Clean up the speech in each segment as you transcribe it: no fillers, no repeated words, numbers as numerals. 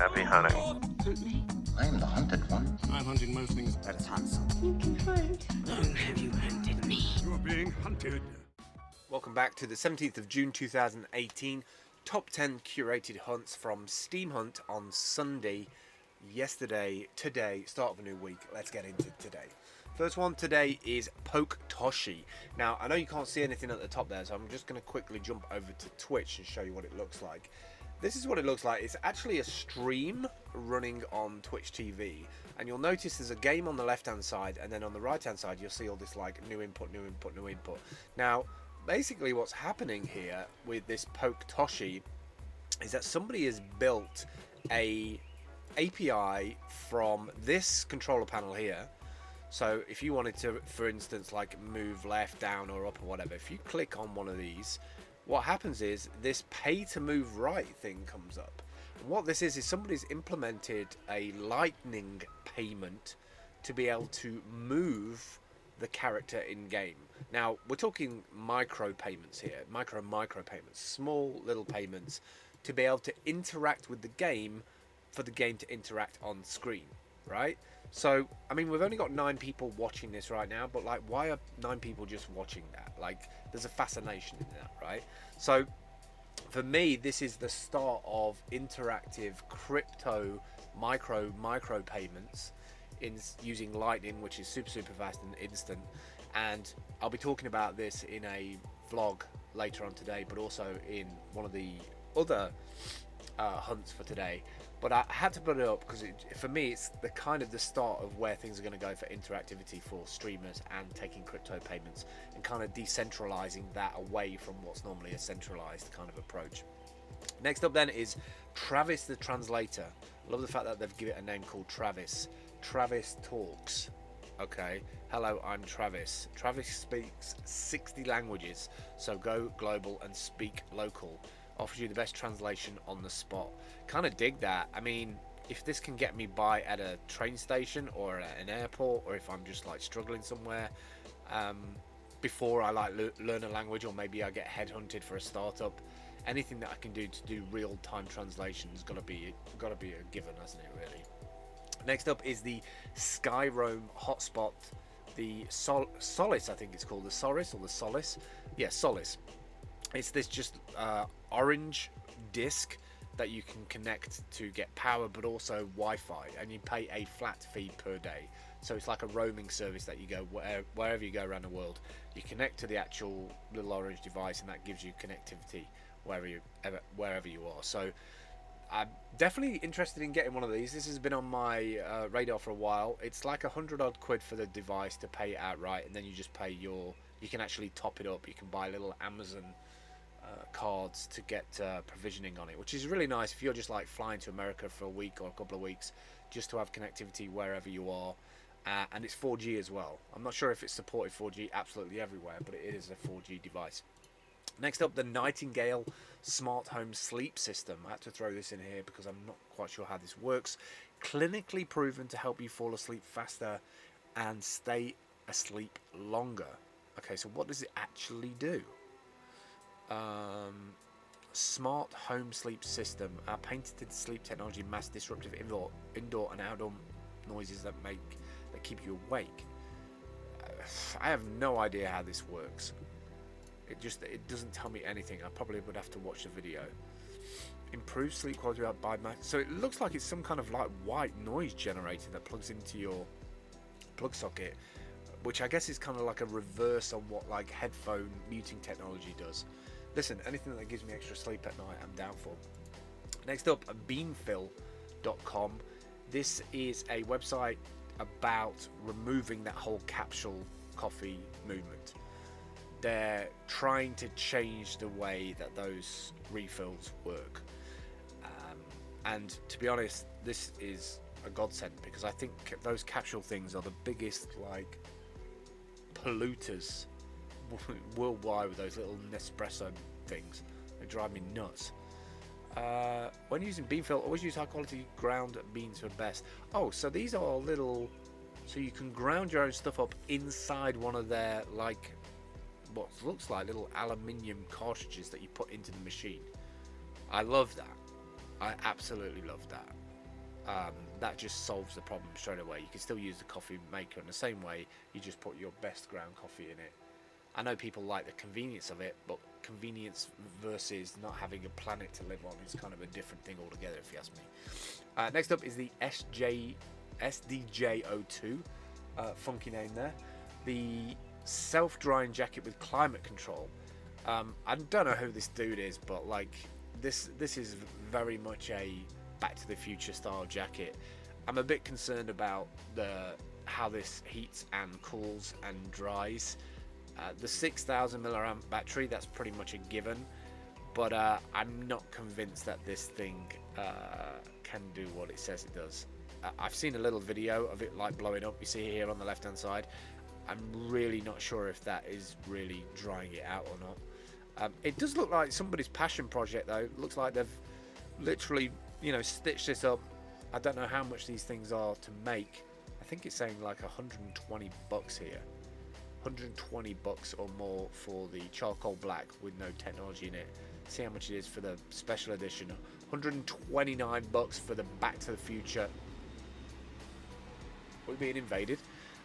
Happy hunting. Hunt me. I am the hunted one. I'm hunting most things. Let us hunt something. You can hunt. Long have you hunted me? You're being hunted. Welcome back to the 17th of June 2018 top 10 curated hunts from Steam Hunt on Sunday, yesterday, today, start of a new week. Let's get into today. First one today is Poke Toshi. Now, I know you can't see anything at the top there, so I'm just going to quickly jump over to Twitch and show you what it looks like. This is what it looks like. It's actually a stream running on Twitch TV, and you'll notice there's a game on the left hand side, and then on the right hand side you'll see all this like new input, new input, new input. Now basically what's happening here with this Poke Toshi is that somebody has built a API from this controller panel here. So if you wanted to, for instance, like move left, down or up or whatever, if you click on one of these, what happens is this pay to move right thing comes up. And what this is somebody's implemented a lightning payment to be able to move the character in game. Now we're talking micro payments here, micro payments, small little payments to be able to interact with the game, for the game to interact on screen, right? So I mean, we've only got 9 people watching this right now, but like, why are 9 people just watching that? Like, there's a fascination in that, right? So for me, this is the start of interactive crypto micro payments in using Lightning, which is super fast and instant. And I'll be talking about this in a vlog later on today, but also in one of the other hunts for today. But I had to put it up because for me it's the kind of the start of where things are going to go for interactivity for streamers and taking crypto payments and kind of decentralizing that away from what's normally a centralized kind of approach. Next up then is Travis the Translator. I love the fact that they've given it a name called Travis. Travis talks. Okay, hello, I'm Travis. Travis speaks 60 languages, so go global and speak local. Offers you the best translation on the spot. Kind of dig that. I mean, if this can get me by at a train station or at an airport, or if I'm just like struggling somewhere before I like learn a language, or maybe I get headhunted for a startup, anything that I can do to do real-time translation has got to be a given, hasn't it, really? Next up is the Skyroam hotspot, the Solis, I think it's called, the Solis or the Solis. Yeah, Solis. It's this just orange disc that you can connect to get power, but also Wi-Fi, and you pay a flat fee per day. So it's like a roaming service that you go wherever you go around the world, you connect to the actual little orange device, and that gives you connectivity wherever you are. So I'm definitely interested in getting one of these. This has been on my radar for a while. It's like £100 odd for the device to pay outright, and then you just pay you can actually top it up. You can buy little Amazon cards to get provisioning on it, which is really nice if you're just like flying to America for a week or a couple of weeks, just to have connectivity wherever you are. And it's 4G as well. I'm not sure if it's supported 4G absolutely everywhere, but it is a 4G device. Next up, the Nightingale Smart Home Sleep System. I had to throw this in here because I'm not quite sure how this works. Clinically proven to help you fall asleep faster and stay asleep longer. Okay, so what does it actually do? Smart home sleep system. Our patented sleep technology masks disruptive indoor and outdoor noises that keep you awake. I have no idea how this works. It doesn't tell me anything. I probably would have to watch the video. Improve sleep quality by so it looks like it's some kind of like white noise generator that plugs into your plug socket, which I guess is kind of like a reverse on what like headphone muting technology does. Listen, anything that gives me extra sleep at night, I'm down for. Next up, beanfill.com. This is a website about removing that whole capsule coffee movement. They're trying to change the way that those refills work. And to be honest, this is a godsend, because I think those capsule things are the biggest like polluters worldwide with those little Nespresso things. They drive me nuts. When using Beanfill, always use high quality ground beans for best. Oh, so these are little, so you can ground your own stuff up inside one of their like what looks like little aluminium cartridges that you put into the machine. I love that. I absolutely love that. That just solves the problem straight away. You can still use the coffee maker in the same way. You just put your best ground coffee in it. I know people like the convenience of it, but convenience versus not having a planet to live on is kind of a different thing altogether, if you ask me. Next up is the SDJ02. Funky name there. The self-drying jacket with climate control. I don't know who this dude is, but like this is very much a Back to the Future style jacket. I'm a bit concerned about how this heats and cools and dries. The 6,000 milliamp battery, that's pretty much a given, but I'm not convinced that this thing can do what it says it does. I've seen a little video of it like blowing up. You see here on the left hand side. I'm really not sure if that is really drying it out or not. It does look like somebody's passion project though. It looks like they've literally, you know, stitched this up. I don't know how much these things are to make. I think it's saying like 120 bucks here. 120 bucks or more for the charcoal black with no technology in it. See how much it is for the special edition. 129 bucks for the Back to the Future. We're being invaded.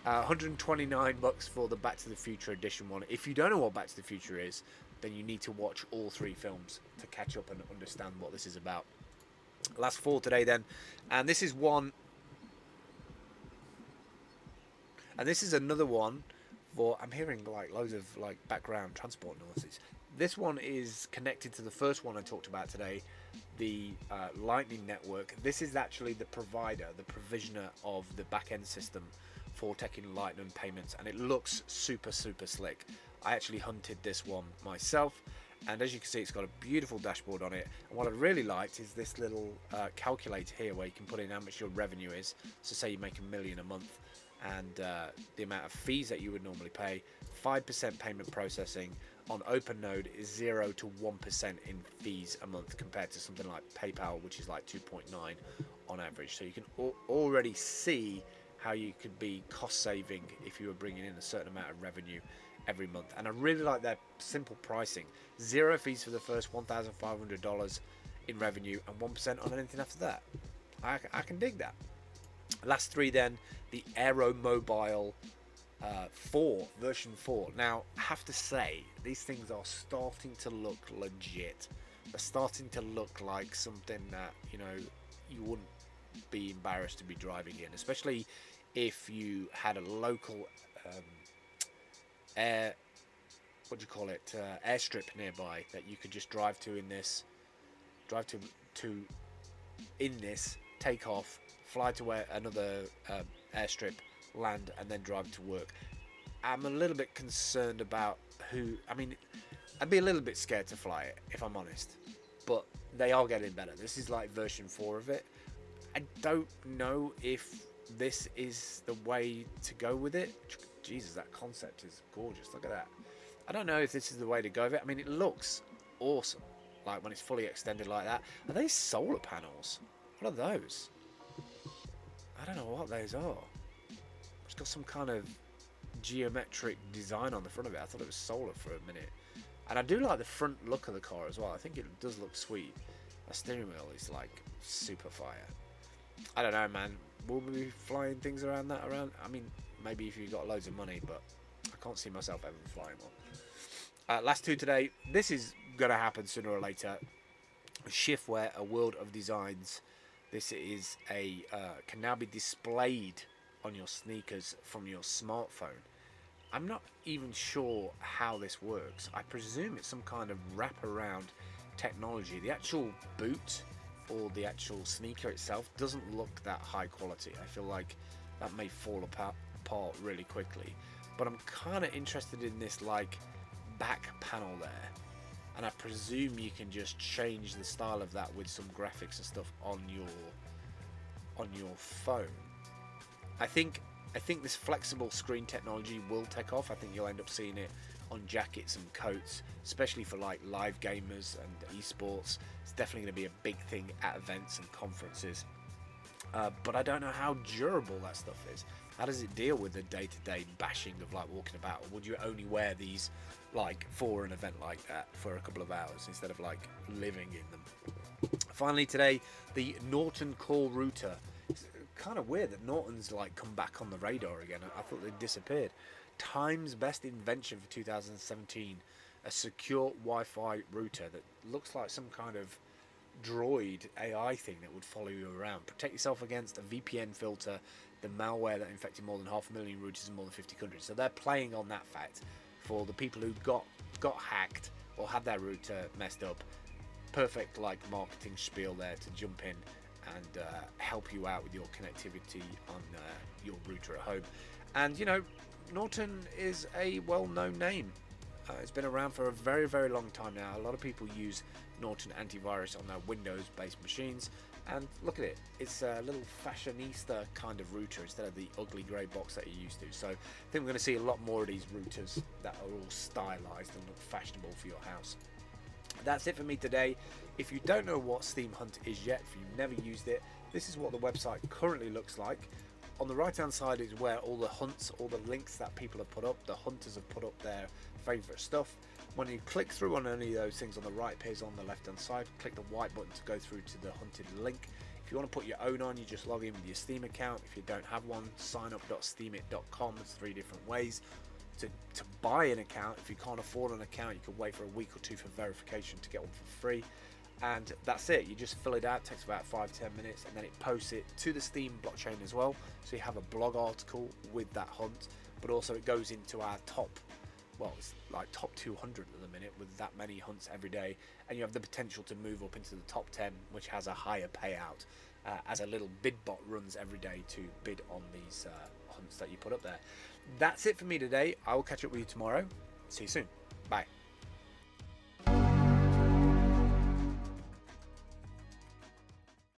129 bucks for the Back to the Future edition one. If you don't know what Back to the Future is, then you need to watch all 3 films to catch up and understand what this is about. Last 4 today then, and this is one, and this is another one for, I'm hearing like loads of like background transport noises. This one is connected to the first one I talked about today, the Lightning Network. This is actually the provider, the provisioner of the back-end system for taking Lightning payments, and it looks super slick. I actually hunted this one myself, and as you can see, it's got a beautiful dashboard on it. And what I really liked is this little calculator here where you can put in how much your revenue is. So say you make $1 million a month, and the amount of fees that you would normally pay, 5% payment processing. On OpenNode is 0 to 1% in fees a month, compared to something like PayPal, which is like 2.9 on average. So you can already see how you could be cost saving if you were bringing in a certain amount of revenue every month. And I really like their simple pricing. 0 fees for the first $1,500 in revenue and 1% on anything after that. I can dig that. Last 3 then, the Aero Mobile 4, version 4. Now, I have to say, these things are starting to look legit. They're starting to look like something that, you know, you wouldn't be embarrassed to be driving in, especially if you had a local airstrip nearby that you could just drive to in this, take off, fly to another airstrip, land, and then drive to work. I'm a little bit concerned about I'd be a little bit scared to fly it, if I'm honest, but they are getting better. This is like version 4 of it. I don't know if this is the way to go with it. Jesus, that concept is gorgeous. Look at that. I don't know if this is the way to go with it. I mean, it looks awesome, like when it's fully extended like that. Are they solar panels? What are those? I don't know what those are. It's got some kind of geometric design on the front of it. I thought it was solar for a minute. And I do like the front look of the car as well. I think it does look sweet. The steering wheel is like super fire. I don't know, man. Will we be flying things around? I mean, maybe if you've got loads of money, but I can't see myself ever flying one. Last 2 today. This is going to happen sooner or later. Shiftwear, a world of designs. This is can now be displayed on your sneakers from your smartphone. I'm not even sure how this works. I presume it's some kind of wraparound technology. The actual boot or the actual sneaker itself doesn't look that high quality. I feel like that may fall apart really quickly. But I'm kind of interested in this like back panel there. And I presume you can just change the style of that with some graphics and stuff on your phone. I think this flexible screen technology will take off. I think you'll end up seeing it on jackets and coats, especially for like live gamers and esports. It's definitely going to be a big thing at events and conferences. But I don't know how durable that stuff is. How does it deal with the day-to-day bashing of like walking about? Or would you only wear these like for an event like that for a couple of hours instead of like living in them? Finally today, the norton-core router. It's kind of weird that Norton's like come back on the radar again. I thought they'd disappeared. Time's best invention for 2017. A secure Wi-Fi router that looks like some kind of droid AI thing that would follow you around. Protect yourself against a VPN filter, the malware that infected more than 500,000 routers in more than 50 countries. So they're playing on that fact for the people who got hacked or had their router messed up. Perfect like marketing spiel there to jump in and help you out with your connectivity on your router at home. And you know, Norton is a well-known name. It's been around for a very, very long time now. A lot of people use Norton antivirus on their Windows-based machines, and look at it. It's a little fashionista kind of router instead of the ugly grey box that you're used to. So I think we're going to see a lot more of these routers that are all stylized and look fashionable for your house. That's it for me today. If you don't know what Steem Hunt is yet, if you've never used it, this is what the website currently looks like. On the right hand side is where all the hunts, all the links that people have put up, the hunters have put up their favourite stuff. When you click through on any of those things, on the right appears on the left hand side. Click the white button to go through to the hunted link. If you want to put your own on, you just log in with your Steam account. If you don't have one, signup.steemit.com. There's 3 different ways to buy an account. If you can't afford an account, you can wait for a week or 2 for verification to get one for free. And that's it. You just fill it out. It takes about 5-10 minutes, and then it posts it to the Steem blockchain as well. So you have a blog article with that hunt, but also it goes into our top, well, it's like top 200 at the minute with that many hunts every day, and you have the potential to move up into the top 10, which has a higher payout as a little bid bot runs every day to bid on these hunts that you put up there. That's it for me today. I will catch up with you tomorrow. See you soon. Bye.